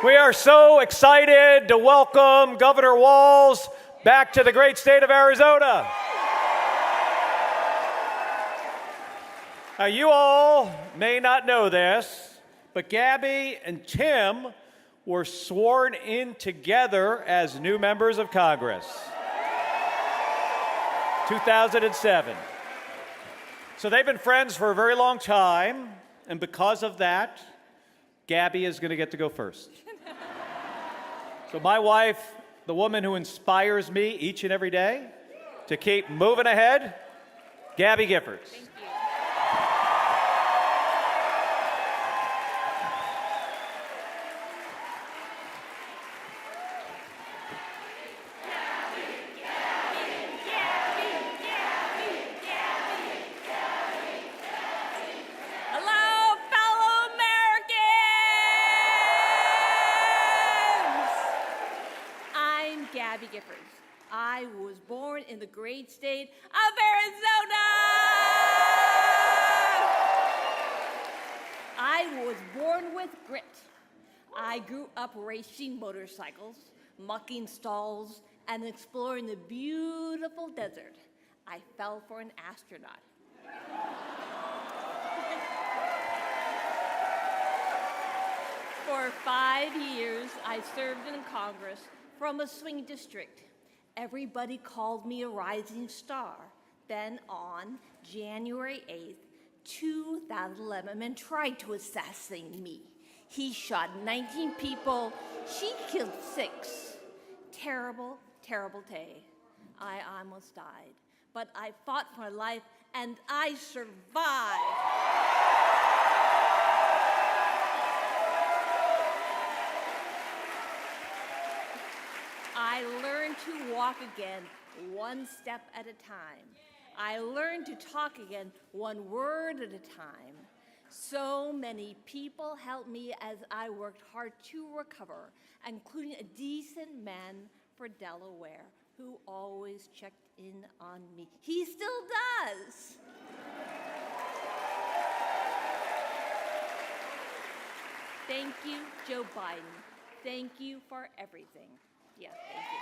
We are so excited to welcome Governor Walz back to the great state of Arizona. Now, you all may not know this, but Gabby and Tim were sworn in together as new members of Congress. 2007. So they've been friends for a very long time, and because of that, Gabby is going to get to go first. So my wife, the woman who inspires me each and every day to keep moving ahead, Gabby Giffords. Thank you. Hello, fellow Americans! I'm Gabby Giffords. I was born in the great state of Arizona! I was born with grit. I grew up racing motorcycles, mucking stalls, and exploring the beautiful desert. I fell for an astronaut. For 5 years, I served in Congress from a swing district. Everybody called me a rising star. Then on January 8th, 2011, a man tried to assassinate me. He shot 19 people. She killed 6. Terrible, terrible day. I almost died. But I fought for my life, and I survived. I learned to walk again one step at a time. I learned to talk again one word at a time. So many people helped me as I worked hard to recover, including a decent man for Delaware who always checked in on me. He still does. Thank you, Joe Biden. Thank you for everything. Yes, thank you.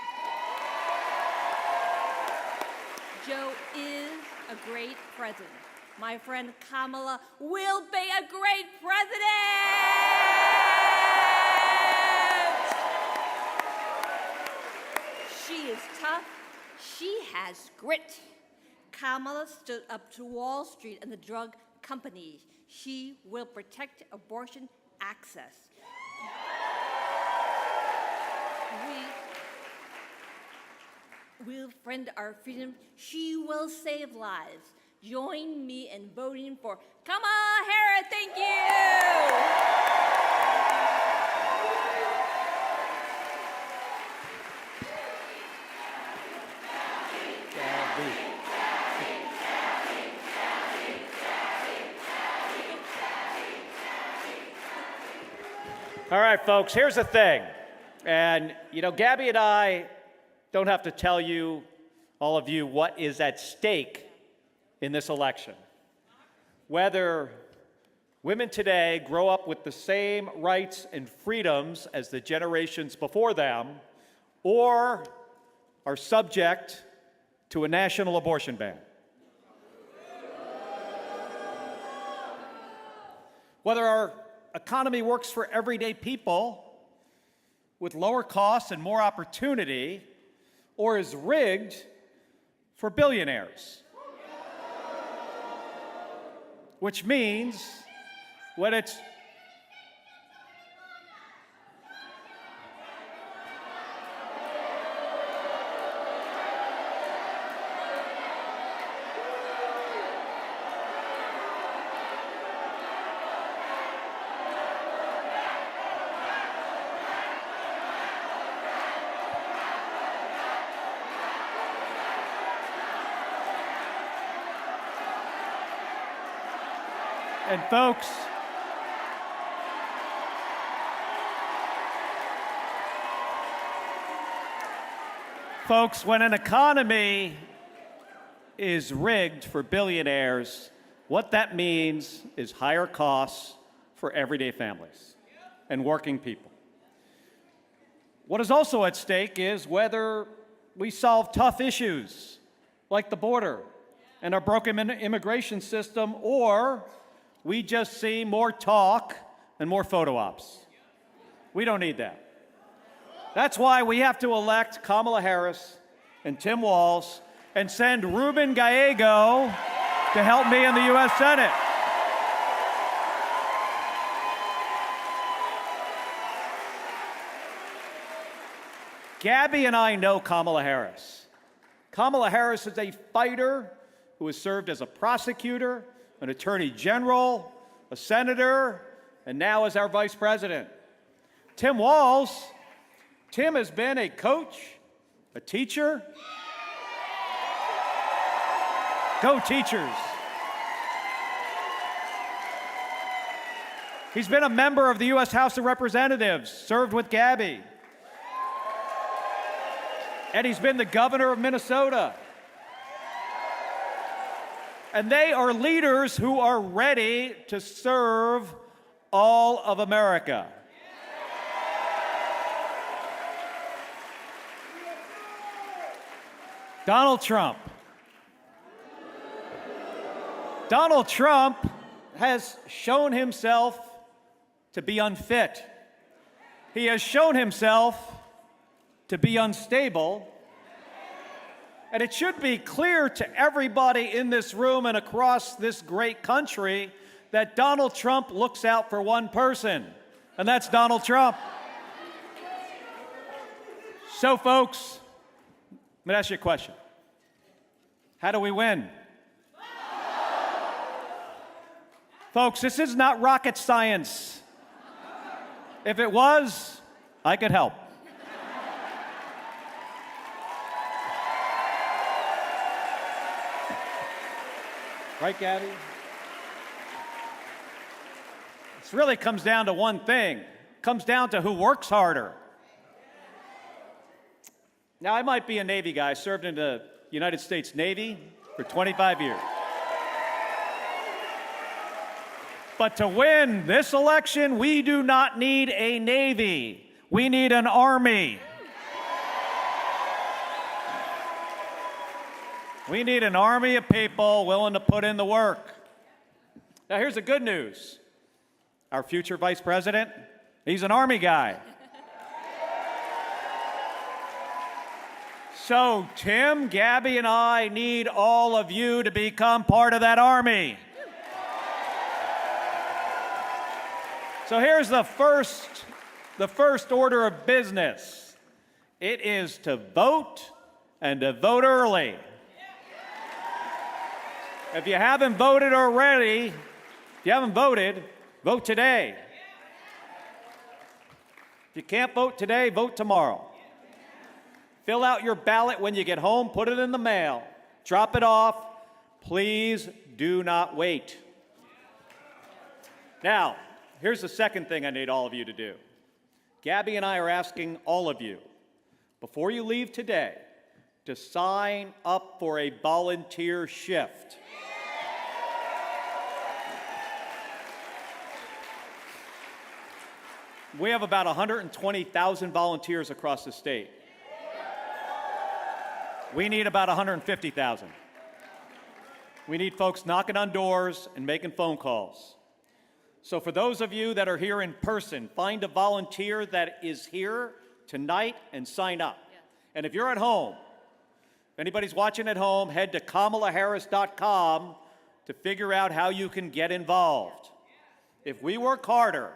Joe is a great president. My friend Kamala will be a great president! She is tough. She has grit. Kamala stood up to Wall Street and the drug companies. She will protect abortion access. We'll defend our freedom. She will save lives. Join me in voting for Kamala Harris. Thank you. All right, folks, here's the thing. And, you know, Gabby and I don't have to tell you, all of you, what is at stake in this election. Whether women today grow up with the same rights and freedoms as the generations before them, or are subject to a national abortion ban. Whether our economy works for everyday people with lower costs and more opportunity, or is rigged for billionaires. Which means when it's and folks, when an economy is rigged for billionaires, what that means is higher costs for everyday families and working people. What is also at stake is whether we solve tough issues like the border and our broken immigration system, or we just see more talk and more photo ops. We don't need that. That's why we have to elect Kamala Harris and Tim Walz and send Ruben Gallego to help me in the U.S. Senate. Gabby and I know Kamala Harris. Kamala Harris is a fighter who has served as a prosecutor, an attorney general, a senator, and now as our vice president. Tim Walz, Tim has been a coach, a teacher. Go Teachers. He's been a member of the U.S. House of Representatives, served with Gabby. And he's been the governor of Minnesota. And they are leaders who are ready to serve all of America. Donald Trump. Donald Trump has shown himself to be unfit. He has shown himself to be unstable. And it should be clear to everybody in this room and across this great country that Donald Trump looks out for one person, and that's Donald Trump. So, folks, let me ask you a question. How do we win? Folks, this is not rocket science. If it was, I could help. Right, Gabby? This really comes down to one thing. It comes down to who works harder. Now, I might be a Navy guy. I served in the United States Navy for 25 years. But to win this election, we do not need a Navy. We need an Army. We need an army of people willing to put in the work. Now, here's the good news. Our future vice president, he's an Army guy. So, Tim, Gabby, and I need all of you to become part of that Army. So here's the first order of business. It is to vote, and to vote early. If you haven't voted already, vote today. If you can't vote today, vote tomorrow. Fill out your ballot when you get home, put it in the mail, drop it off. Please do not wait. Now, here's the second thing I need all of you to do. Gabby and I are asking all of you, before you leave today, to sign up for a volunteer shift. We have about 120,000 volunteers across the state. We need about 150,000. We need folks knocking on doors and making phone calls. So for those of you that are here in person, find a volunteer that is here tonight and sign up. And if you're at home, if anybody's watching at home, head to KamalaHarris.com to figure out how you can get involved. If we work harder,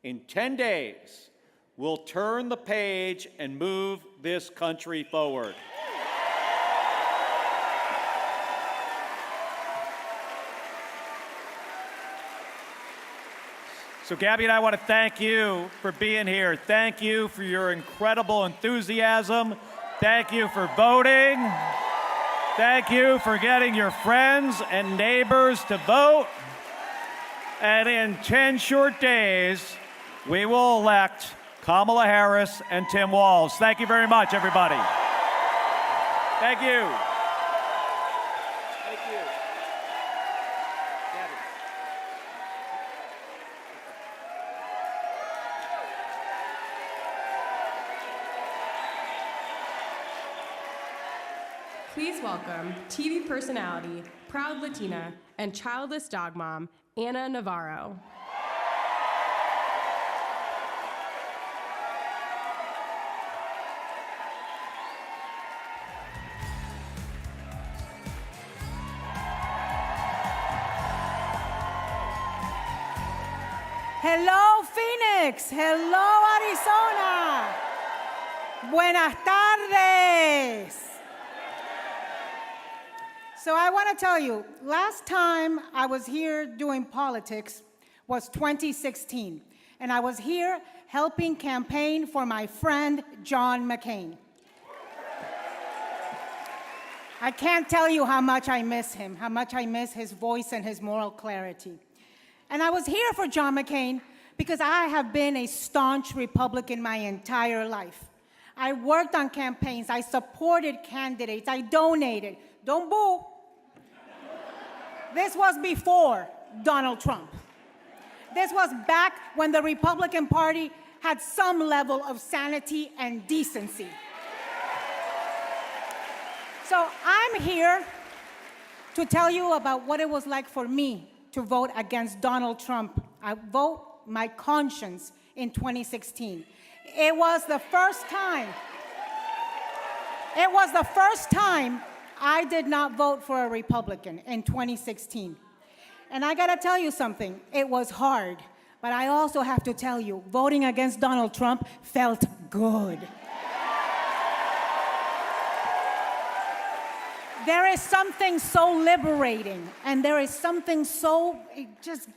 in 10 days, we'll turn the page and move this country forward. So Gabby and I want to thank you for being here. Thank you for your incredible enthusiasm. Thank you for voting. Thank you for getting your friends and neighbors to vote. And in 10 short days, we will elect Kamala Harris and Tim Walz. Thank you very much, everybody. Thank you. Thank you. Gabby. Please welcome TV personality, proud Latina, and childless dog mom, Anna Navarro. Hello, Phoenix. Hello, Arizona. Buenas tardes. So I want to tell you, last time I was here doing politics was 2016, and I was here helping campaign for my friend John McCain. I can't tell you how much I miss him, how much I miss his voice and his moral clarity. And I was here for John McCain because I have been a staunch Republican my entire life. I worked on campaigns, I supported candidates, I donated. Don't boo. This was before Donald Trump. This was back when the Republican Party had some level of sanity and decency. So I'm here to tell you about what it was like for me to vote against Donald Trump. I vote my conscience in 2016. It was the first time I did not vote for a Republican in 2016. And I gotta tell you something, it was hard. But I also have to tell you, voting against Donald Trump felt good. There is something so liberating, and there is something so, it just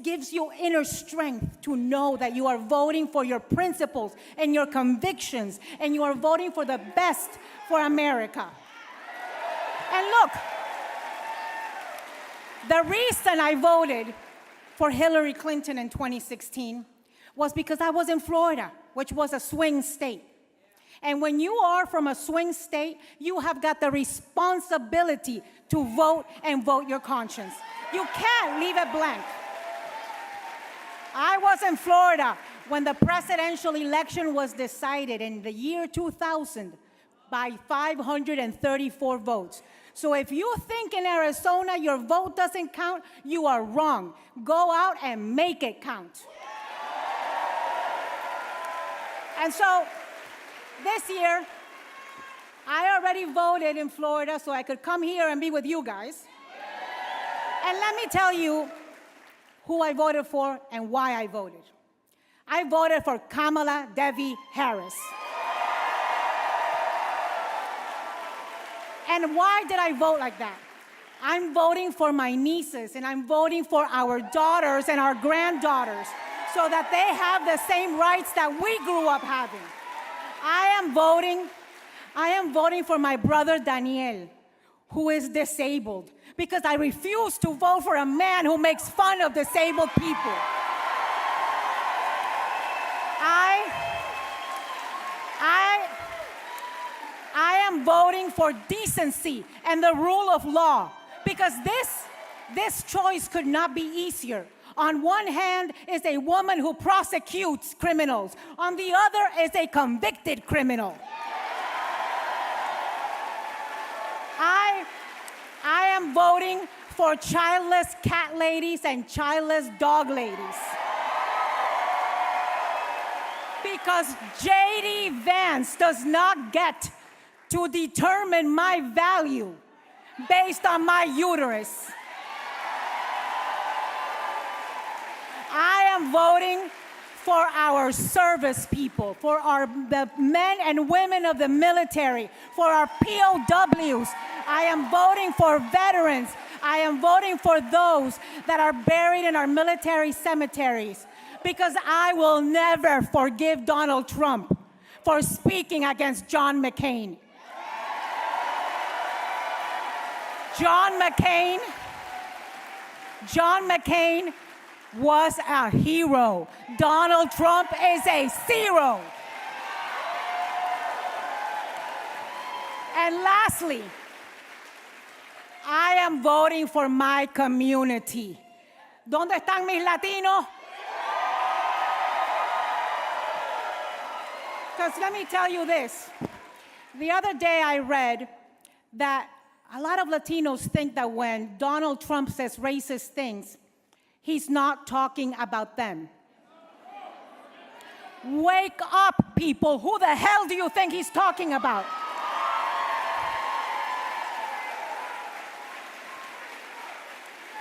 gives you inner strength to know that you are voting for your principles and your convictions, and you are voting for the best for America. And look, the reason I voted for Hillary Clinton in 2016 was because I was in Florida, which was a swing state. And when you are from a swing state, you have got the responsibility to vote and vote your conscience. You can't leave it blank. I was in Florida when the presidential election was decided in the year 2000 by 534 votes. So if you think in Arizona your vote doesn't count, you are wrong. Go out and make it count. And so this year, I already voted in Florida so I could come here and be with you guys. And let me tell you who I voted for and why I voted. I voted for Kamala Devi Harris. And why did I vote like that? I'm voting for my nieces, and I'm voting for our daughters and our granddaughters so that they have the same rights that we grew up having. I am voting for my brother Daniel, who is disabled, because I refuse to vote for a man who makes fun of disabled people. I am voting for decency and the rule of law, because this choice could not be easier. On one hand is a woman who prosecutes criminals. On the other is a convicted criminal. I am voting for childless cat ladies and childless dog ladies. Because J.D. Vance does not get to determine my value based on my uterus. I am voting for our service people, for the men and women of the military, for our POWs. I am voting for veterans. I am voting for those that are buried in our military cemeteries, because I will never forgive Donald Trump for speaking against John McCain. John McCain was a hero. Donald Trump is a zero. And lastly, I am voting for my community. ¿Dónde están mis latinos? Because let me tell you this. The other day I read that a lot of Latinos think that when Donald Trump says racist things, he's not talking about them. Wake up, people. Who the hell do you think he's talking about?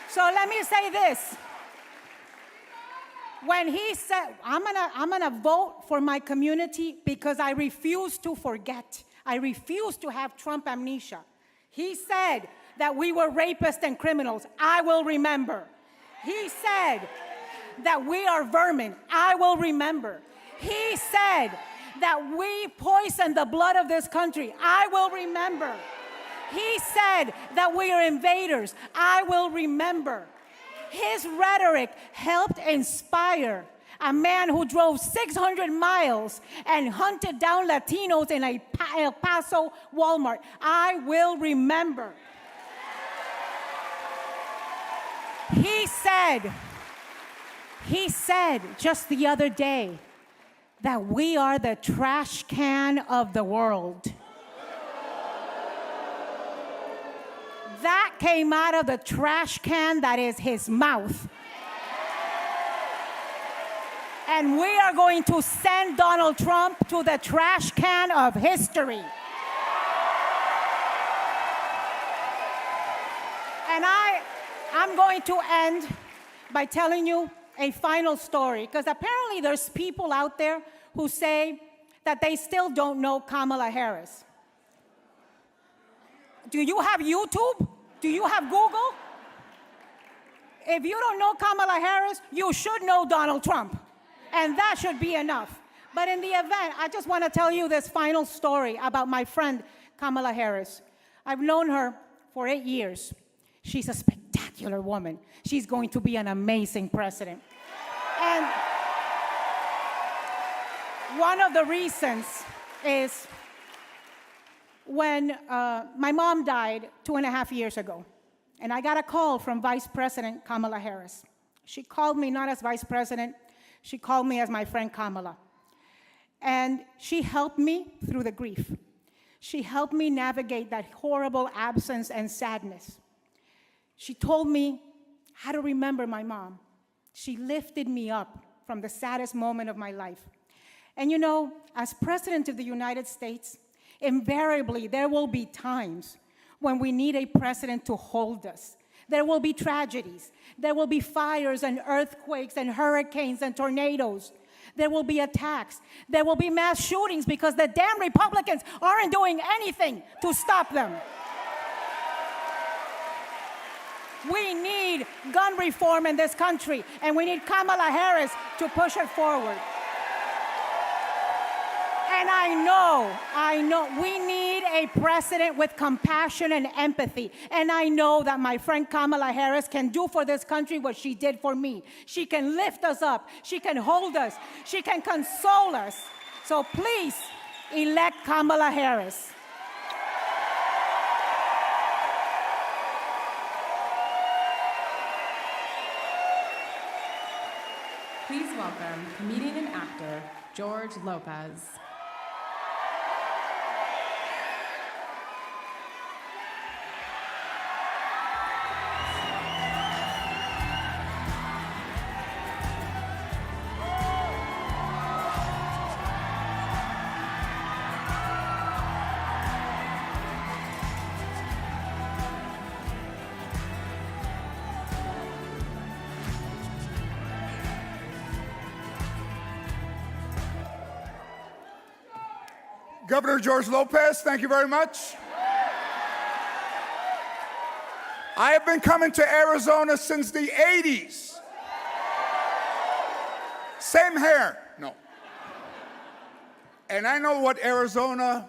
So let me say this. When he said, I'm gonna vote for my community because I refuse to forget. I refuse to have Trump amnesia. He said that we were rapists and criminals. I will remember. He said that we are vermin. I will remember. He said that we poison the blood of this country. I will remember. He said that we are invaders. I will remember. His rhetoric helped inspire a man who drove 600 miles and hunted down Latinos in a El Paso Walmart. I will remember. He said just the other day that we are the trash can of the world. That came out of the trash can that is his mouth. And we are going to send Donald Trump to the trash can of history. And I'm going to end by telling you a final story, because apparently there's people out there who say that they still don't know Kamala Harris. Do you have YouTube? Do you have Google? If you don't know Kamala Harris, you should know Donald Trump. And that should be enough. But in the event, I just want to tell you this final story about my friend Kamala Harris. I've known her for 8 years. She's a spectacular woman. She's going to be an amazing president. And one of the reasons is when my mom died 2.5 years ago, and I got a call from Vice President Kamala Harris. She called me not as Vice President, she called me as my friend Kamala. And she helped me through the grief. She helped me navigate that horrible absence and sadness. She told me how to remember my mom. She lifted me up from the saddest moment of my life. And you know, as President of the United States, invariably there will be times when we need a president to hold us. There will be tragedies. There will be fires and earthquakes and hurricanes and tornadoes. There will be attacks. There will be mass shootings because the damn Republicans aren't doing anything to stop them. We need gun reform in this country, and we need Kamala Harris to push it forward. And I know, we need a president with compassion and empathy. And I know that my friend Kamala Harris can do for this country what she did for me. She can lift us up. She can hold us. She can console us. So please, elect Kamala Harris. Please welcome comedian and actor George Lopez. Governor George Lopez, thank you very much. I have been coming to Arizona since the 80s. Same hair, no. And I know what Arizona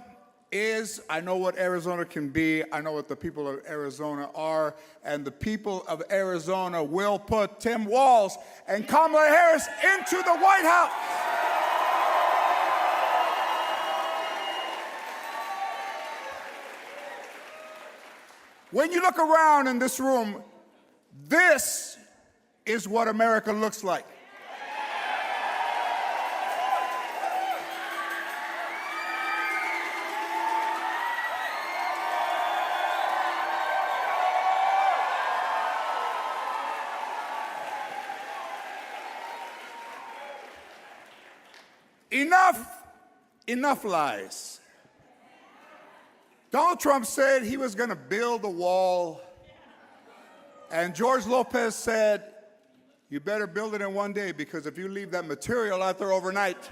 is. I know what Arizona can be. I know what the people of Arizona are. And the people of Arizona will put Tim Walz and Kamala Harris into the White House. When you look around in this room, this is what America looks like. Enough lies. Donald Trump said he was going to build a wall, and George Lopez said, you better build it in one day, because if you leave that material out there overnight,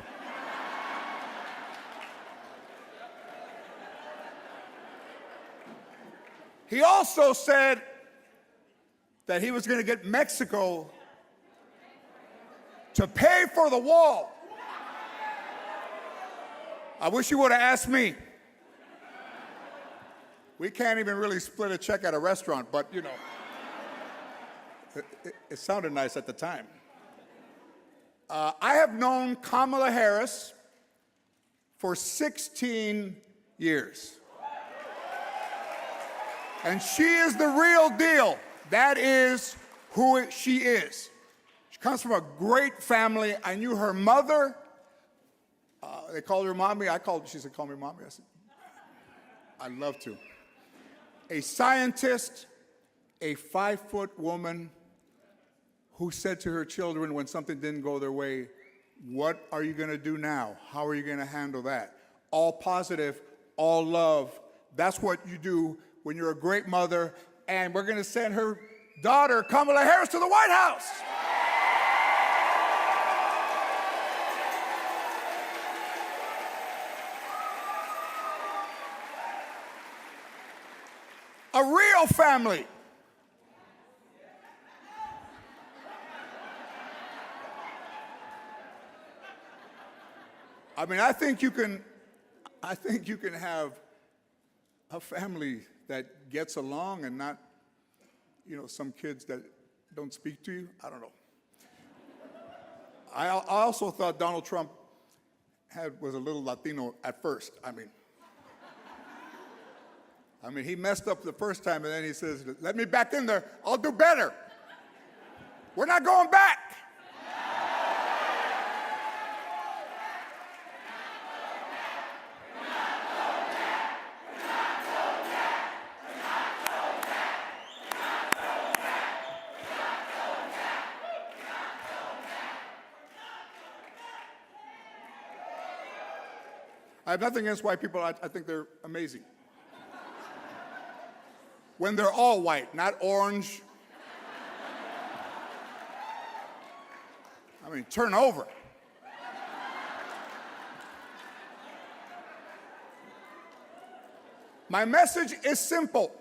he also said that he was going to get Mexico to pay for the wall. I wish you would have asked me. We can't even really split a check at a restaurant, but you know, it sounded nice at the time. I have known Kamala Harris for 16 years. And she is the real deal. That is who she is. She comes from a great family. I knew her mother. They called her mommy. She said, call me mommy. I said, I'd love to. A scientist, a 5-foot woman who said to her children when something didn't go their way, what are you going to do now? How are you going to handle that? All positive, all love. That's what you do when you're a great mother. And we're going to send her daughter, Kamala Harris, to the White House. A real family. I mean, I think you can have a family that gets along and not, you know, some kids that don't speak to you. I don't know. I also thought Donald Trump was a little Latino at first. I mean, he messed up the first time, and then he says, let me back in there. I'll do better. We're not going back. I have nothing against white people. I think they're amazing. When they're all white, not orange. I mean, turn over. My message is simple.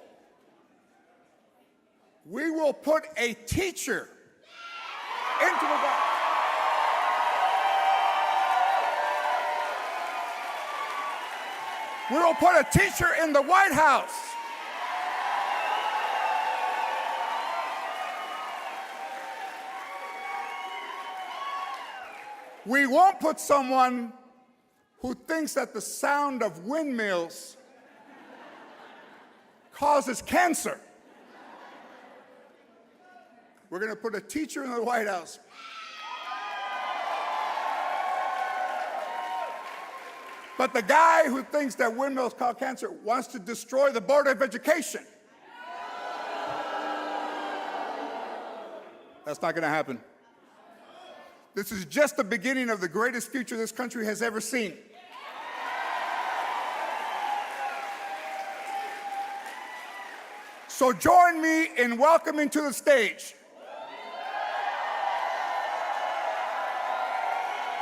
We will put a teacher into the White House. We will put a teacher in the White House. We won't put someone who thinks that the sound of windmills causes cancer. We're going to put a teacher in the White House. But the guy who thinks that windmills cause cancer wants to destroy the Board of Education. That's not going to happen. This is just the beginning of the greatest future this country has ever seen. So join me in welcoming to the stage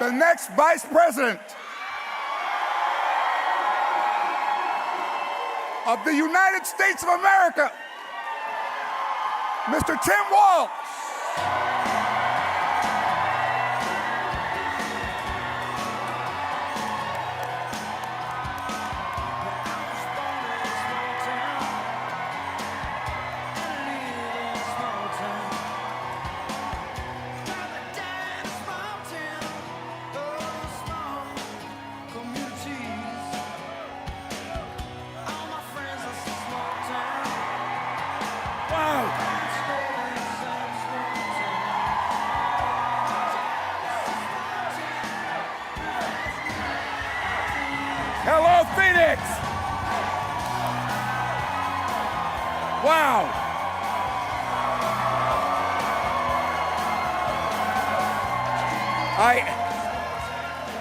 the next Vice President of the United States of America, Mr. Tim Walz. Hello, Phoenix! Wow!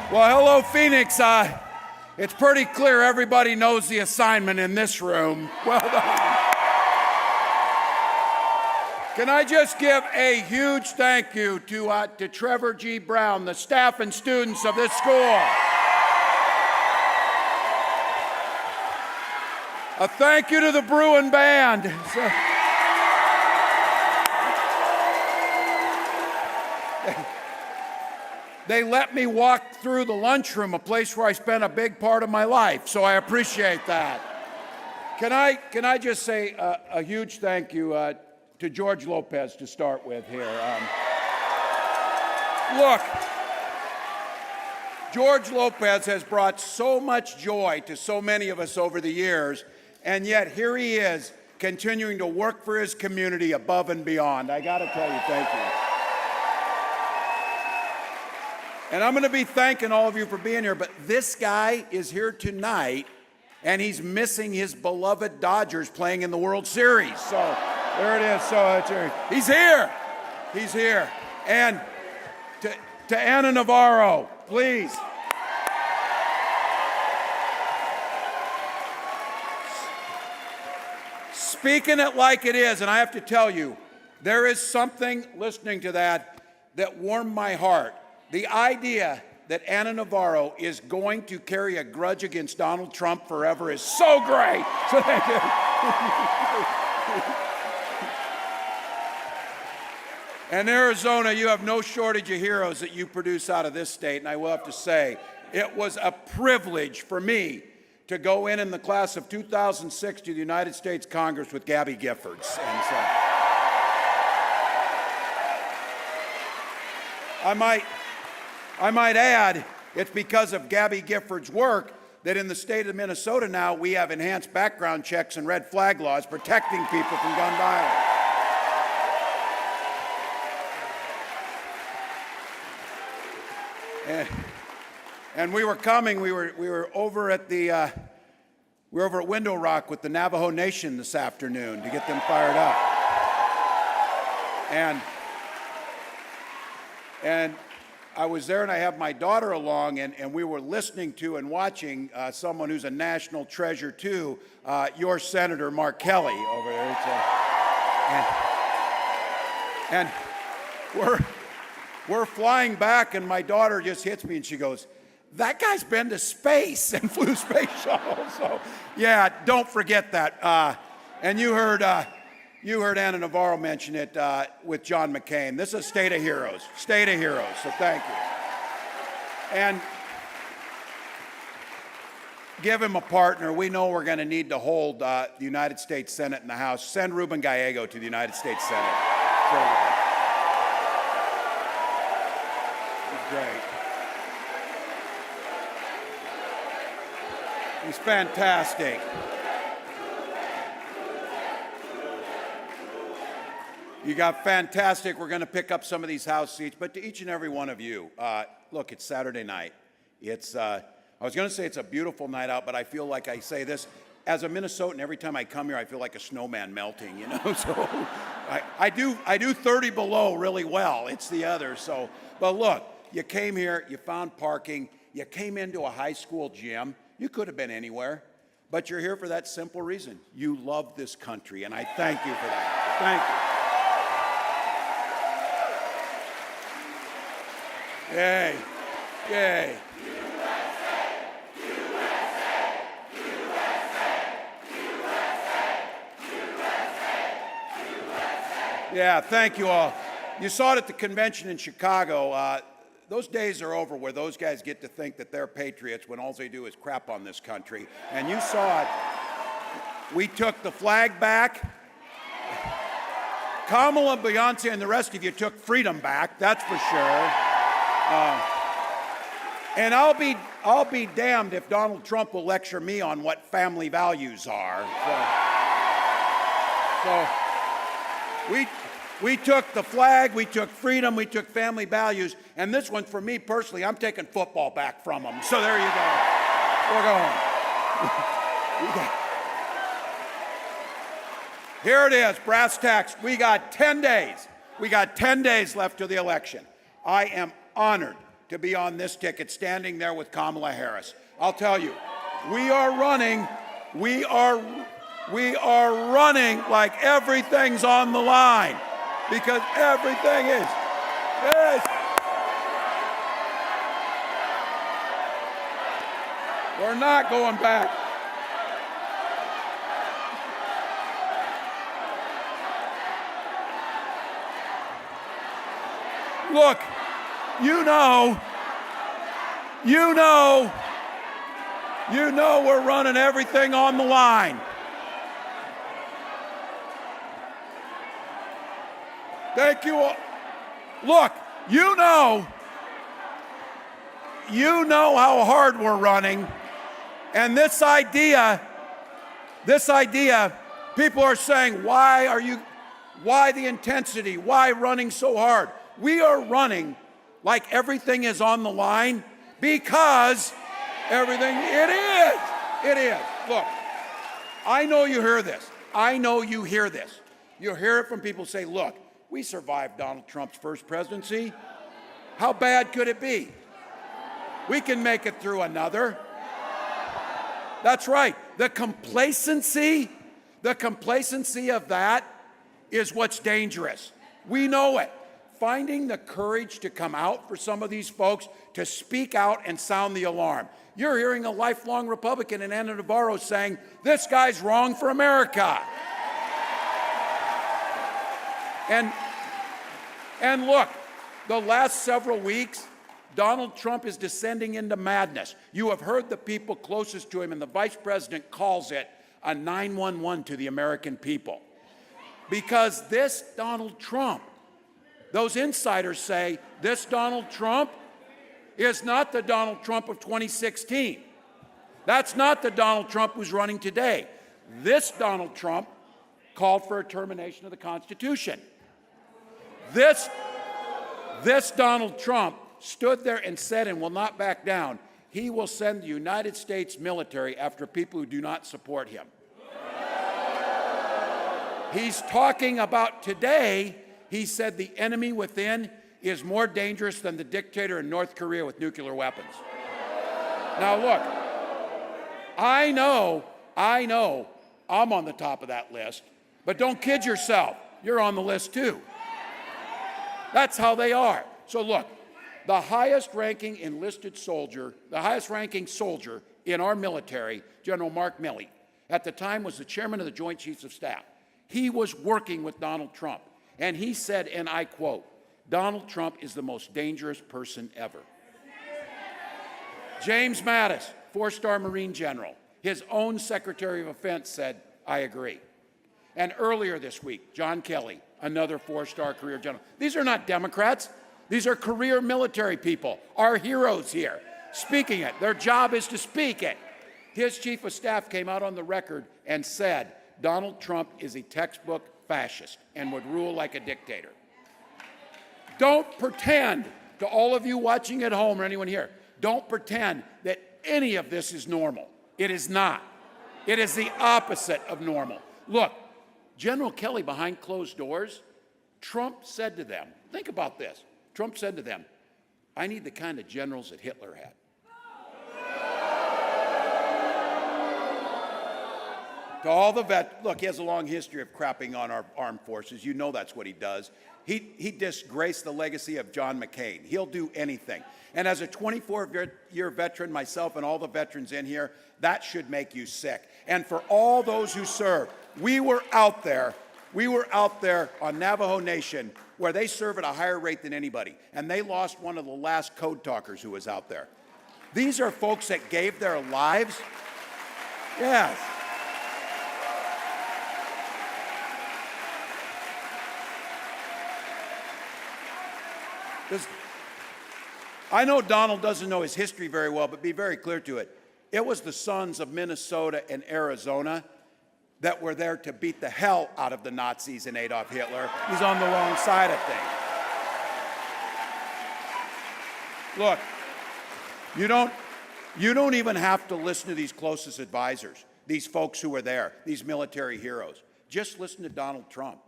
Well, hello, Phoenix. It's pretty clear everybody knows the assignment in this room. Well done. Can I just give a huge thank you to Trevor G. Brown, the staff and students of this school. A thank you to the Bruin Band. They let me walk through the lunchroom, a place where I spent a big part of my life, so I appreciate that. Can I just say a huge thank you to George Lopez to start with here. Look, George Lopez has brought so much joy to so many of us over the years, and yet here he is continuing to work for his community above and beyond. I got to tell you, thank you. And I'm going to be thanking all of you for being here, but this guy is here tonight, and he's missing his beloved Dodgers playing in the World Series. So there it is. So he's here. He's here. And to Anna Navarro, please. Speaking it like it is, and I have to tell you, there is something listening to that warmed my heart. The idea that Anna Navarro is going to carry a grudge against Donald Trump forever is so great. So thank you. And Arizona, you have no shortage of heroes that you produce out of this state. And I will have to say, it was a privilege for me to go in the class of 2006 to the United States Congress with Gabby Giffords. And so I might add, it's because of Gabby Giffords' work that in the state of Minnesota now we have enhanced background checks and red flag laws protecting people from gun violence. And we were coming. We were over at Window Rock with the Navajo Nation this afternoon to get them fired up. And I was there, and I have my daughter along, and we were listening to and watching someone who's a national treasure too, your Senator Mark Kelly over there. And we're flying back, and my daughter just hits me, and she goes, "That guy's been to space and flew space shuttle." So yeah, don't forget that. And you heard Anna Navarro mention it with John McCain. This is a state of heroes. State of heroes, so thank you. And give him a partner. We know we're going to need to hold the United States Senate and the House. Send Ruben Gallego to the United States Senate. He's great. He's fantastic. You got fantastic. We're going to pick up some of these House seats. But to each and every one of you, look, it's Saturday night. I was going to say it's a beautiful night out, but I feel like I say this. As a Minnesotan, every time I come here, I feel like a snowman melting, you know? So I do 30 below really well. It's the other. So, but look, you came here, you found parking, you came into a high school gym. You could have been anywhere, but you're here for that simple reason. You love this country, and I thank you for that. Thank you. Yay. Yay. USA, USA, USA. Yeah, thank you all. You saw it at the convention in Chicago. Those days are over where those guys get to think that they're patriots when all they do is crap on this country. And you saw it. We took the flag back. Kamala, Beyonce, and the rest of you took freedom back, that's for sure. And I'll be damned if Donald Trump will lecture me on what family values are. So we took the flag, we took freedom, we took family values, and this one, for me personally, I'm taking football back from them. So there you go. We're going. Here it is, brass tacks. We got 10 days. We got 10 days left to the election. I am honored to be on this ticket, standing there with Kamala Harris. I'll tell you, we are running like everything's on the line, because everything is. We're not going back. Look, you know we're running everything on the line. Thank you all. Look, you know how hard we're running. And this idea, people are saying, why the intensity? Why running so hard? We are running like everything is on the line because it is. Look, I know you hear this. You hear it from people who say, look, we survived Donald Trump's first presidency. How bad could it be? We can make it through another. That's right. The complacency of that is what's dangerous. We know it. Finding the courage to come out for some of these folks, to speak out and sound the alarm. You're hearing a lifelong Republican in Anna Navarro saying, this guy's wrong for America. And look, the last several weeks, Donald Trump is descending into madness. You have heard the people closest to him, and the vice president calls it a 911 to the American people. Because this Donald Trump, those insiders say this Donald Trump is not the Donald Trump of 2016. That's not the Donald Trump who's running today. This Donald Trump called for a termination of the Constitution. This Donald Trump stood there and said, and will not back down, he will send the United States military after people who do not support him. He's talking about today, he said the enemy within is more dangerous than the dictator in North Korea with nuclear weapons. Now look, I know I'm on the top of that list, but don't kid yourself, you're on the list too. That's how they are. So look, the highest ranking soldier in our military, General Mark Milley, at the time was the chairman of the Joint Chiefs of Staff. He was working with Donald Trump, and he said, and I quote, Donald Trump is the most dangerous person ever. James Mattis, 4-star Marine General, his own Secretary of Defense said, I agree. And earlier this week, John Kelly, another 4-star career general. These are not Democrats. These are career military people, our heroes here, speaking it. Their job is to speak it. His chief of staff came out on the record and said, Donald Trump is a textbook fascist and would rule like a dictator. Don't pretend, to all of you watching at home or anyone here, don't pretend that any of this is normal. It is not. It is the opposite of normal. Look, General Kelly behind closed doors, Trump said to them, think about this. Trump said to them, I need the kind of generals that Hitler had. To all the look, he has a long history of crapping on our armed forces. You know that's what he does. He disgraced the legacy of John McCain. He'll do anything. And as a 24-year veteran myself and all the veterans in here, that should make you sick. And for all those who served, we were out there on Navajo Nation where they serve at a higher rate than anybody. And they lost one of the last code talkers who was out there. These are folks that gave their lives. Yes. I know Donald doesn't know his history very well, but be very clear to it. It was the sons of Minnesota and Arizona that were there to beat the hell out of the Nazis and Adolf Hitler. He's on the wrong side of things. Look, you don't even have to listen to these closest advisors, these folks who were there, these military heroes. Just listen to Donald Trump.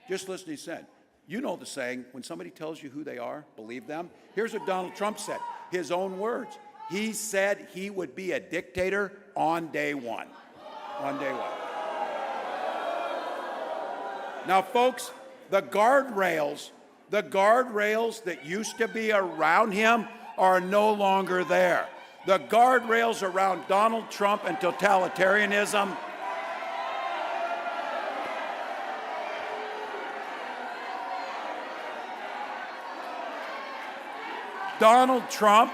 Just listen to what he said. You know the saying, when somebody tells you who they are, believe them. Here's what Donald Trump said, his own words. He said he would be a dictator on day one. On day one. Now, folks, the guardrails that used to be around him are no longer there. The guardrails around Donald Trump and totalitarianism Donald Trump,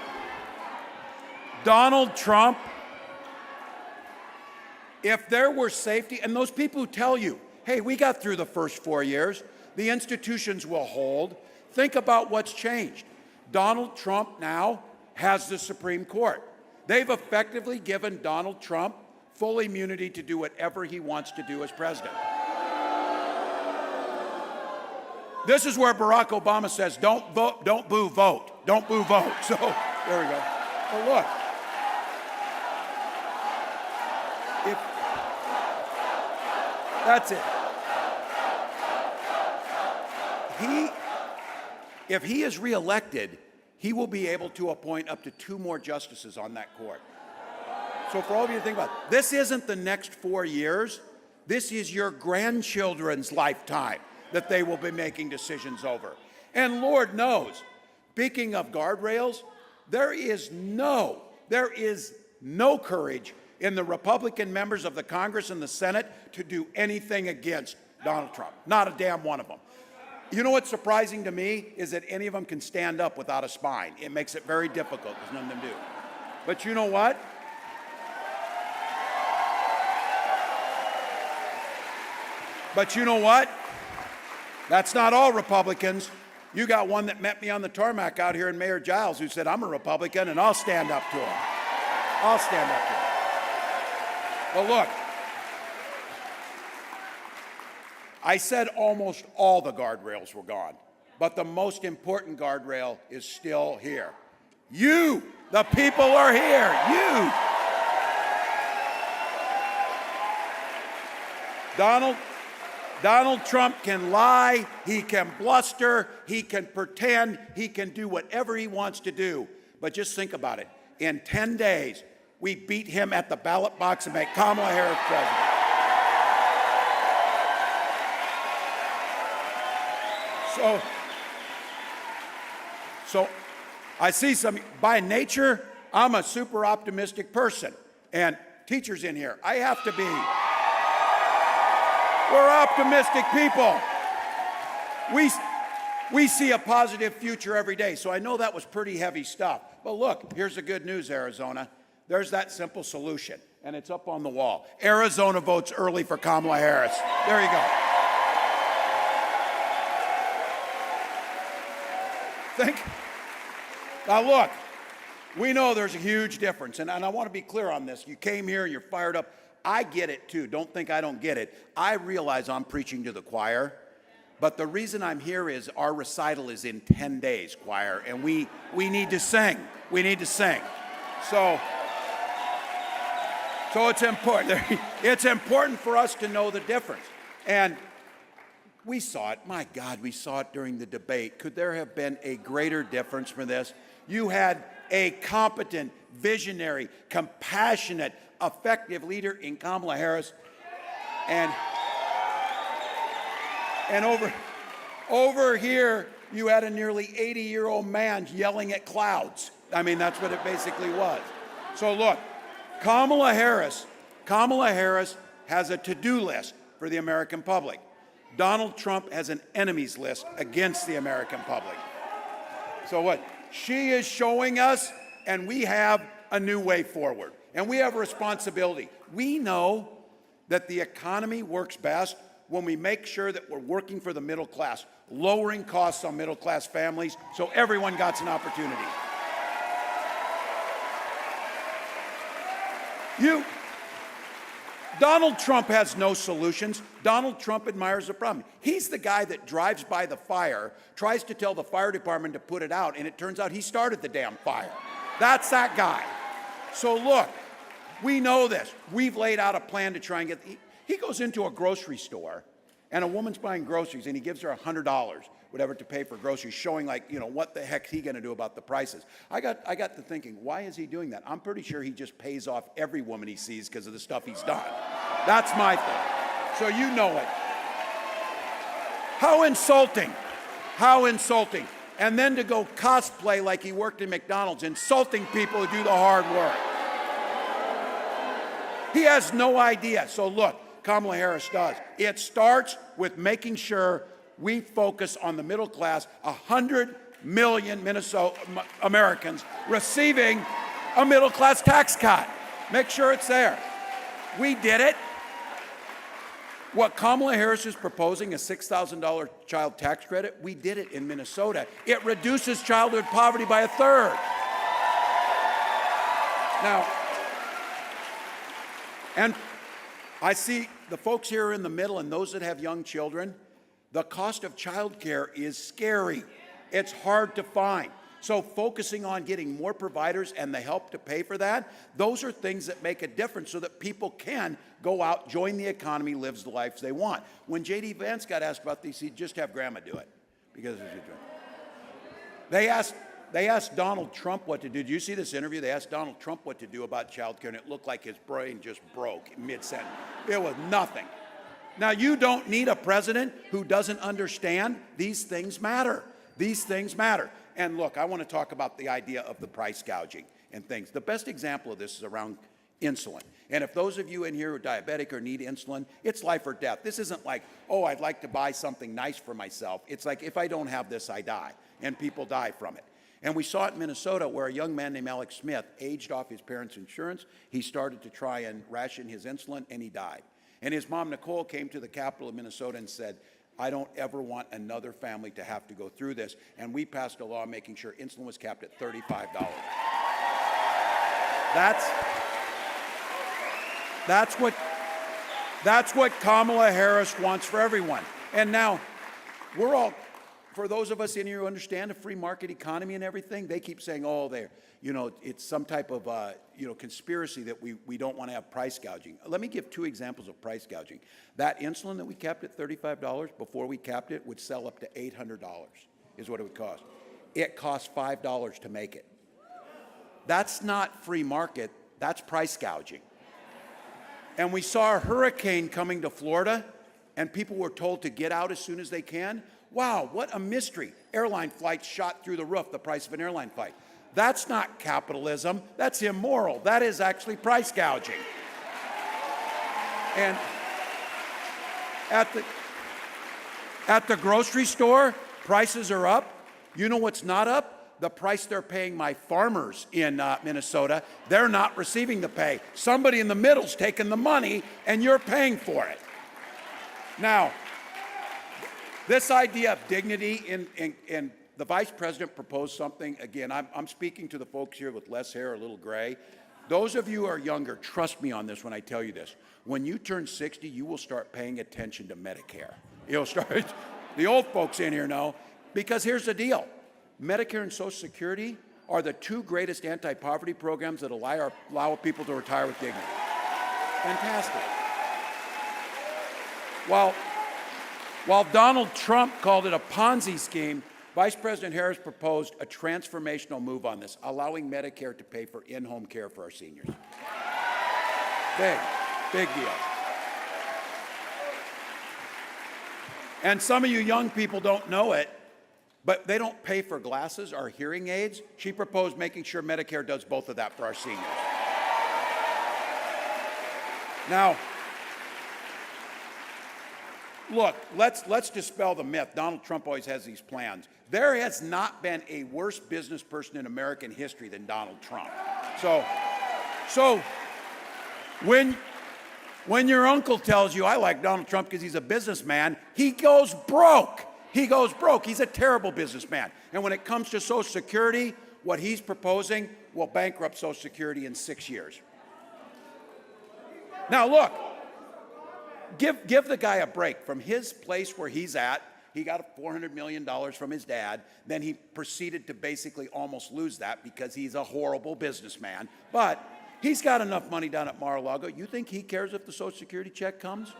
if there were safety, and those people who tell you, hey, we got through the first 4 years, the institutions will hold, think about what's changed. Donald Trump now has the Supreme Court. They've effectively given Donald Trump full immunity to do whatever he wants to do as president. This is where Barack Obama says, don't vote, don't boo, vote. Don't boo, vote. So, there we go. Well, look. That's it. If he is reelected, he will be able to appoint up to 2 more justices on that court. So for all of you to think about it, this isn't the next 4 years. This is your grandchildren's lifetime that they will be making decisions over. And Lord knows, speaking of guardrails, there is no courage in the Republican members of the Congress and the Senate to do anything against Donald Trump. Not a damn one of them. You know what's surprising to me is that any of them can stand up without a spine. It makes it very difficult because none of them do. But you know what? That's not all Republicans. You got one that met me on the tarmac out here in Mayor Giles who said, I'm a Republican and I'll stand up to him. I'll stand up to him. But look, I said almost all the guardrails were gone, but the most important guardrail is still here. You, the people, are here. You. Donald Trump can lie, he can bluster, he can pretend, he can do whatever he wants to do. But just think about it. In 10 days, we beat him at the ballot box and make Kamala Harris president. So I see some, by nature, I'm a super optimistic person. And teachers in here, I have to be. We're optimistic people. We see a positive future every day. So I know that was pretty heavy stuff. But look, here's the good news, Arizona. There's that simple solution, and it's up on the wall. Arizona votes early for Kamala Harris. There you go. Now look, we know there's a huge difference, and I want to be clear on this. You came here, you're fired up. I get it too. Don't think I don't get it. I realize I'm preaching to the choir, but the reason I'm here is our recital is in 10 days, choir, and we need to sing. We need to sing. So it's important. It's important for us to know the difference. And we saw it. My God, we saw it during the debate. Could there have been a greater difference for this? You had a competent, visionary, compassionate, effective leader in Kamala Harris. And over here, you had a nearly 80-year-old man yelling at clouds. I mean, that's what it basically was. So look, Kamala Harris has a to-do list for the American public. Donald Trump has an enemies list against the American public. So what? She is showing us, and we have a new way forward. And we have a responsibility. We know that the economy works best when we make sure that we're working for the middle class, lowering costs on middle class families so everyone gets an opportunity. Donald Trump has no solutions. Donald Trump admires the problem. He's the guy that drives by the fire, tries to tell the fire department to put it out, and it turns out he started the damn fire. That's that guy. So look, we know this. We've laid out a plan to try and get, he goes into a grocery store and a woman's buying groceries, and he gives her $100, whatever, to pay for groceries, showing like, what the heck's he going to do about the prices? I got to thinking, why is he doing that? I'm pretty sure he just pays off every woman he sees because of the stuff he's done. That's my thing. So you know it. How insulting. How insulting. And then to go cosplay like he worked in McDonald's, insulting people who do the hard work. He has no idea. So look, Kamala Harris does. It starts with making sure we focus on the middle class, 100 million Americans receiving a middle class tax cut. Make sure it's there. We did it. What Kamala Harris is proposing, a $6,000 child tax credit, we did it in Minnesota. It reduces childhood poverty by a third. Now, and I see the folks here in the middle and those that have young children, the cost of childcare is scary. It's hard to find. So focusing on getting more providers and the help to pay for that, those are things that make a difference so that people can go out, join the economy, live the lives they want. When J.D. Vance got asked about these, he'd just have grandma do it. Because they asked Donald Trump what to do. Did you see this interview? They asked Donald Trump what to do about child care, and it looked like his brain just broke mid-sentence. It was nothing. Now, you don't need a president who doesn't understand these things matter. These things matter. And look, I want to talk about the idea of the price gouging and things. The best example of this is around insulin. And if those of you in here who are diabetic or need insulin, it's life or death. This isn't like, oh, I'd like to buy something nice for myself. It's like, if I don't have this, I die. And people die from it. And we saw it in Minnesota where a young man named Alex Smith aged off his parents' insurance. He started to try and ration his insulin, and he died. And his mom, Nicole, came to the capital of Minnesota and said, I don't ever want another family to have to go through this. And we passed a law making sure insulin was capped at $35. That's what Kamala Harris wants for everyone. And now, we're all, for those of us in here who understand a free market economy and everything, they keep saying, oh, it's some type of conspiracy that we don't want to have price gouging. Let me give two examples of price gouging. That insulin that we capped at $35, before we capped it, would sell up to $800 is what it would cost. It costs $5 to make it. That's not free market, that's price gouging. And we saw a hurricane coming to Florida, and people were told to get out as soon as they can. Wow, what a mystery. Airline flights shot through the roof, the price of an airline flight. That's not capitalism, that's immoral. That is actually price gouging. And at the grocery store, prices are up. You know what's not up? The price they're paying my farmers in Minnesota. They're not receiving the pay. Somebody in the middle's taking the money, and you're paying for it. Now, this idea of dignity in the vice president proposed something. Again, I'm speaking to the folks here with less hair, a little gray. Those of you who are younger, trust me on this when I tell you this. When you turn 60, you will start paying attention to Medicare. You'll start, the old folks in here know, because here's the deal. Medicare and Social Security are the two greatest anti-poverty programs that allow people to retire with dignity. Fantastic. While Donald Trump called it a Ponzi scheme, Vice President Harris proposed a transformational move on this, allowing Medicare to pay for in-home care for our seniors. Big deal. And some of you young people don't know it, but they don't pay for glasses or hearing aids. She proposed making sure Medicare does both of that for our seniors. Now, look, let's dispel the myth. Donald Trump always has these plans. There has not been a worse business person in American history than Donald Trump. So when your uncle tells you, I like Donald Trump because he's a businessman, he goes broke. He goes broke. He's a terrible businessman. And when it comes to Social Security, what he's proposing will bankrupt Social Security in 6 years. Now look, give the guy a break. From his place where he's at, he got $400 million from his dad. Then he proceeded to basically almost lose that because he's a horrible businessman. But he's got enough money down at Mar-a-Lago. You think he cares if the Social Security check comes?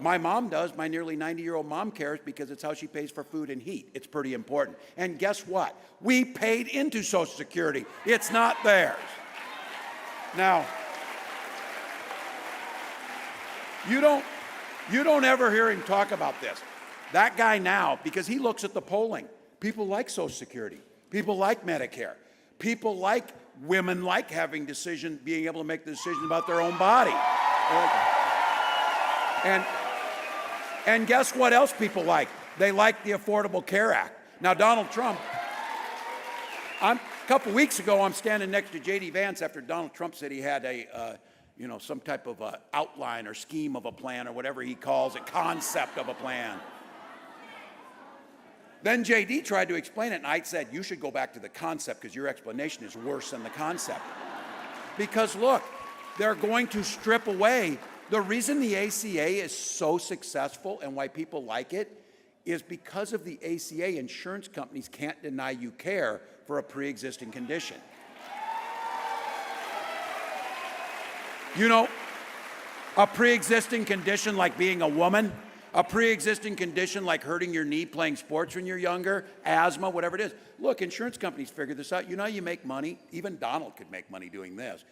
my mom does. My nearly 90-year-old mom cares because it's how she pays for food and heat. It's pretty important. And guess what? We paid into Social Security. It's not theirs. Now, you don't ever hear him talk about this. That guy now, because he looks at the polling, people like Social Security. People like Medicare. People like women like having being able to make the decision about their own body. And guess what else people like? They like the Affordable Care Act. Now, Donald Trump, a couple weeks ago, I'm standing next to J.D. Vance after Donald Trump said he had some type of outline or scheme of a plan or whatever he calls it, concept of a plan. Then JD tried to explain it, and I said, you should go back to the concept because your explanation is worse than the concept. Because look, they're going to strip away. The reason the ACA is so successful and why people like it is because of the ACA, insurance companies can't deny you care for a pre-existing condition. You know, a pre-existing condition like being a woman, a pre-existing condition like hurting your knee playing sports when you're younger, asthma, whatever it is. Look, insurance companies figure this out. You know how you make money? Even Donald could make money doing this.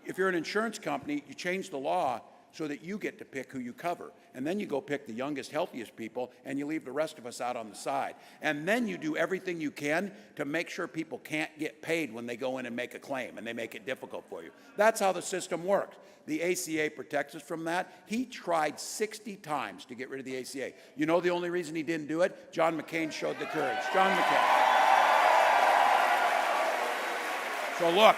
If you're an insurance company, you change the law so that you get to pick who you cover. And then you go pick the youngest, healthiest people, and you leave the rest of us out on the side. And then you do everything you can to make sure people can't get paid when they go in and make a claim, and they make it difficult for you. That's how the system works. The ACA protects us from that. He tried 60 times to get rid of the ACA. You know the only reason he didn't do it? John McCain showed the courage. John McCain. So look,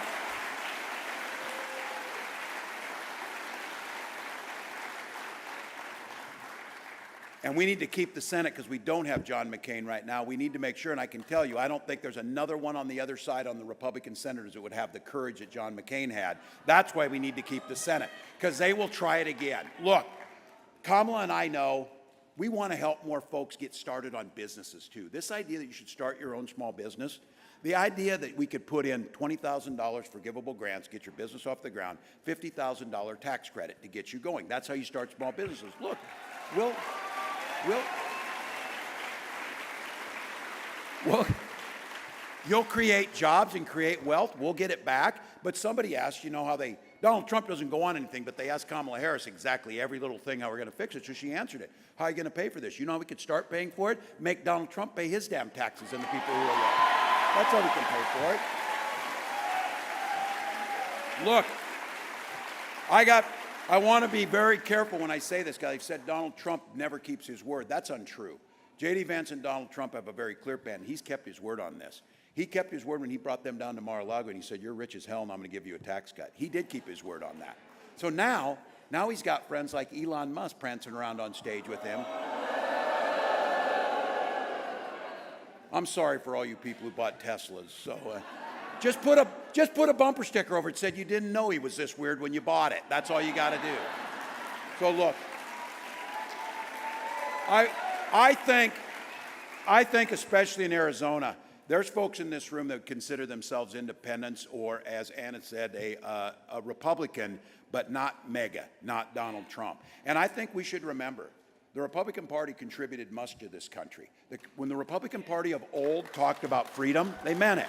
and we need to keep the Senate because we don't have John McCain right now. We need to make sure, and I can tell you, I don't think there's another one on the other side on the Republican senators that would have the courage that John McCain had. That's why we need to keep the Senate, because they will try it again. Look, Kamala and I know we want to help more folks get started on businesses too. This idea that you should start your own small business, the idea that we could put in $20,000 forgivable grants, get your business off the ground, $50,000 tax credit to get you going. That's how you start small businesses. Look, you'll create jobs and create wealth. We'll get it back. But somebody asked, Donald Trump doesn't go on anything, but they asked Kamala Harris exactly every little thing how we're going to fix it. So she answered it. How are you going to pay for this? You know how we could start paying for it? Make Donald Trump pay his damn taxes and the people who are there. That's how we can pay for it. Look, I want to be very careful when I say this, guys. I've said Donald Trump never keeps his word. That's untrue. J.D. Vance and Donald Trump have a very clear plan. He's kept his word on this. He kept his word when he brought them down to Mar-a-Lago and he said, you're rich as hell and I'm going to give you a tax cut. He did keep his word on that. So now he's got friends like Elon Musk prancing around on stage with him. I'm sorry for all you people who bought Teslas. So just put a bumper sticker over it that said you didn't know he was this weird when you bought it. That's all you got to do. So look, I think especially in Arizona, there's folks in this room that consider themselves independents or, as Anna said, a Republican, but not MAGA, not Donald Trump. And I think we should remember, the Republican Party contributed much to this country. When the Republican Party of old talked about freedom, they meant it.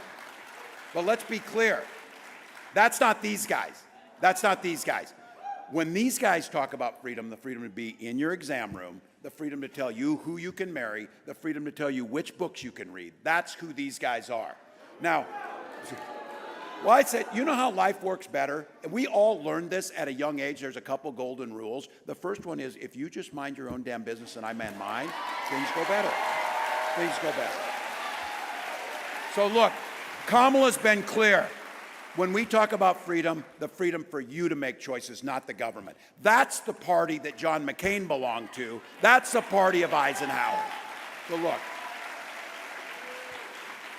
But let's be clear, that's not these guys. That's not these guys. When these guys talk about freedom, the freedom to be in your exam room, the freedom to tell you who you can marry, the freedom to tell you which books you can read. That's who these guys are. Now, well, I said, you know how life works better? And we all learned this at a young age. There's a couple golden rules. The first one is if you just mind your own damn business and I mind mine, things go better. Things go better. So look, Kamala's been clear. When we talk about freedom, the freedom for you to make choices, not the government. That's the party that John McCain belonged to. That's the party of Eisenhower. So look,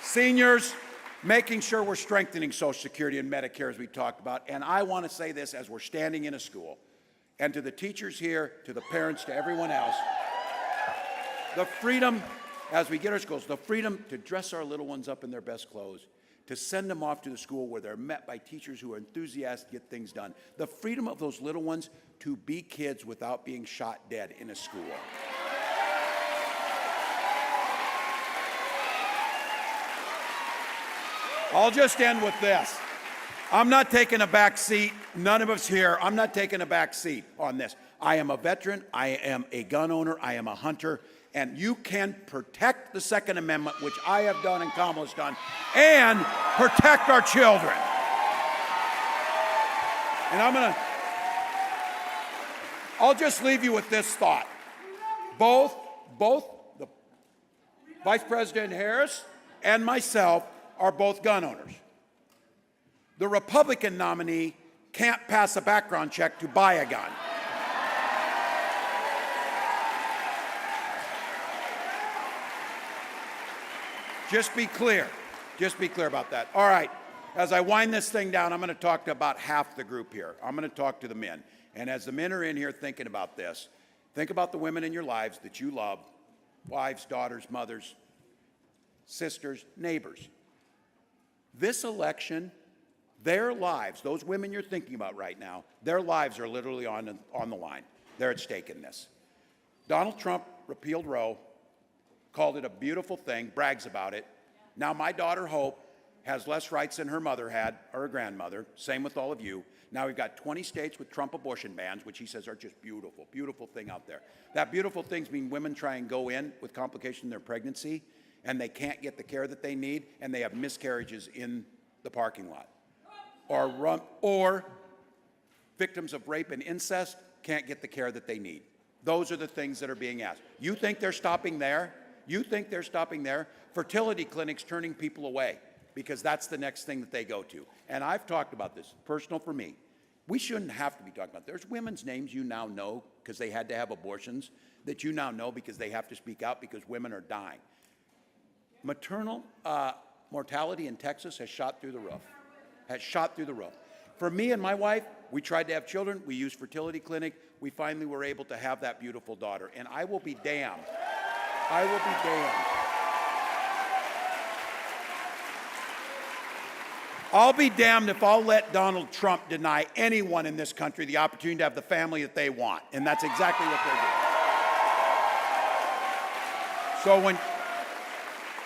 seniors, making sure we're strengthening Social Security and Medicare as we talked about. And I want to say this as we're standing in a school, and to the teachers here, to the parents, to everyone else, the freedom, as we get our schools, the freedom to dress our little ones up in their best clothes, to send them off to the school where they're met by teachers who are enthusiastic to get things done. The freedom of those little ones to be kids without being shot dead in a school. I'll just end with this. I'm not taking a back seat. None of us here. I'm not taking a back seat on this. I am a veteran. I am a gun owner. I am a hunter. And you can protect the Second Amendment, which I have done and Kamala's done, and protect our children. And I'll just leave you with this thought. Both the Vice President Harris and myself are both gun owners. The Republican nominee can't pass a background check to buy a gun. Just be clear. Just be clear about that. All right. As I wind this thing down, I'm going to talk to about half the group here. I'm going to talk to the men. And as the men are in here thinking about this, think about the women in your lives that you love, wives, daughters, mothers, sisters, neighbors. This election, their lives, those women you're thinking about right now, their lives are literally on the line. They're at stake in this. Donald Trump repealed Roe, called it a beautiful thing, brags about it. Now my daughter Hope has less rights than her mother had, or her grandmother. Same with all of you. Now we've got 20 states with Trump abortion bans, which he says are just beautiful, beautiful thing out there. That beautiful things mean women try and go in with complications in their pregnancy, and they can't get the care that they need, and they have miscarriages in the parking lot. Or victims of rape and incest can't get the care that they need. Those are the things that are being asked. You think they're stopping there? You think they're stopping there? Fertility clinics turning people away because that's the next thing that they go to. And I've talked about this, personal for me. We shouldn't have to be talking about. There's women's names you now know because they had to have abortions that you now know because they have to speak out because women are dying. Maternal mortality in Texas has shot through the roof. Has shot through the roof. For me and my wife, we tried to have children. We used fertility clinic. We finally were able to have that beautiful daughter. And I will be damned. I will be damned. I'll be damned if I'll let Donald Trump deny anyone in this country the opportunity to have the family that they want. And that's exactly what they're doing. So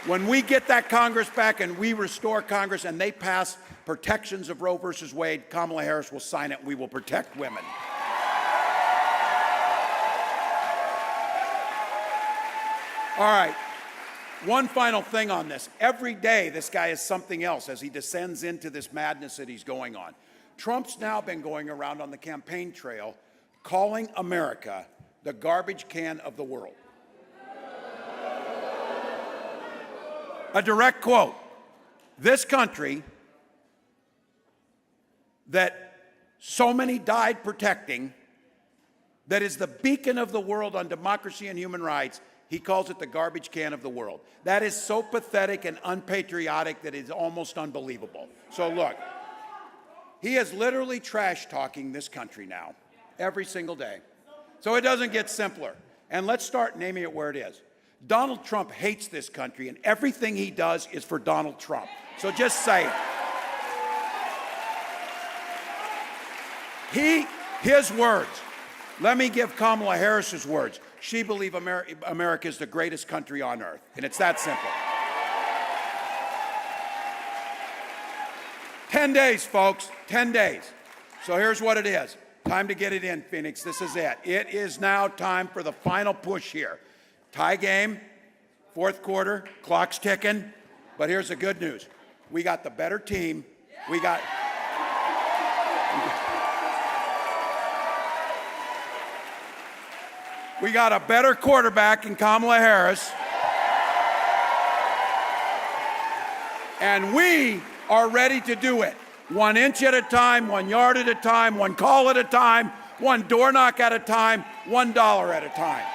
when we get that Congress back and we restore Congress and they pass protections of Roe versus Wade, Kamala Harris will sign it and we will protect women. All right, one final thing on this. Every day this guy is something else as he descends into this madness that he's going on. Trump's now been going around on the campaign trail calling America the garbage can of the world. A direct quote. This country that so many died protecting, that is the beacon of the world on democracy and human rights, he calls it the garbage can of the world. That is so pathetic and unpatriotic that it's almost unbelievable. So look, he is literally trash talking this country now, every single day. So it doesn't get simpler. And let's start naming it where it is. Donald Trump hates this country, and everything he does is for Donald Trump. So just say it. His words. Let me give Kamala Harris's words. She believes America is the greatest country on earth, and it's that simple. 10 days, folks, 10 days. So here's what it is. Time to get it in, Phoenix. This is it. It is now time for the final push here. Tie game, fourth quarter, clock's ticking. But here's the good news. We got the better team. We got a better quarterback in Kamala Harris. And we are ready to do it. 1 inch at a time, 1 yard at a time, 1 call at a time, 1 door knock at a time, $1 at a time.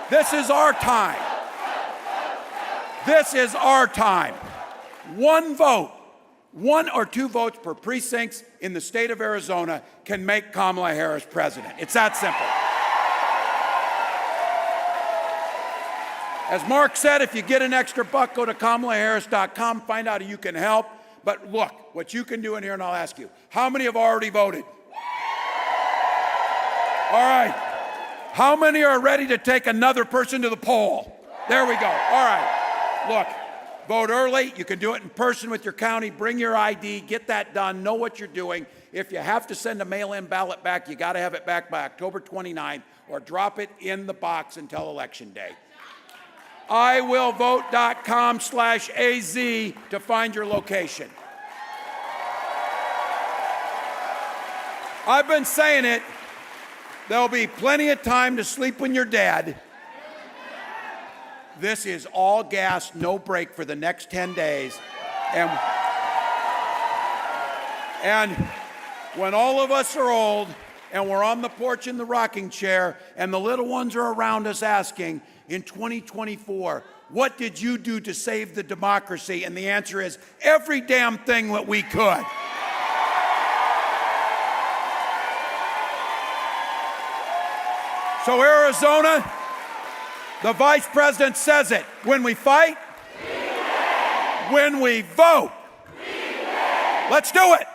This is our time. This is our time. 1 vote, 1 or 2 votes per precincts in the state of Arizona can make Kamala Harris president. It's that simple. As Mark said, if you get an extra buck, go to KamalaHarris.com, find out how you can help. But look, what you can do in here, and I'll ask you, how many have already voted? All right. How many are ready to take another person to the poll? There we go. All right. Look, vote early. You can do it in person with your county. Bring your ID. Get that done. Know what you're doing. If you have to send a mail-in ballot back, you got to have it back by October 29th, or drop it in the box until Election Day. iwillvote.com/AZ to find your location. I've been saying it. There'll be plenty of time to sleep when you're dead. This is all gas, no break for the next 10 days. And when all of us are old and we're on the porch in the rocking chair and the little ones are around us asking, in 2024, what did you do to save the democracy? And the answer is every damn thing that we could. So Arizona, the vice president says it. When we fight, we win. When we vote, we win. Let's do it.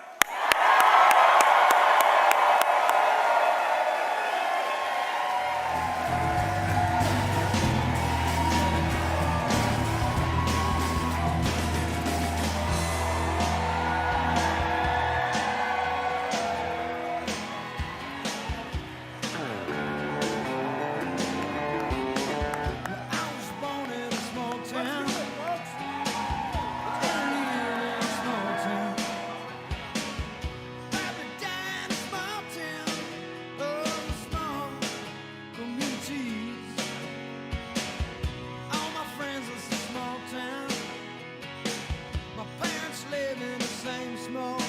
Small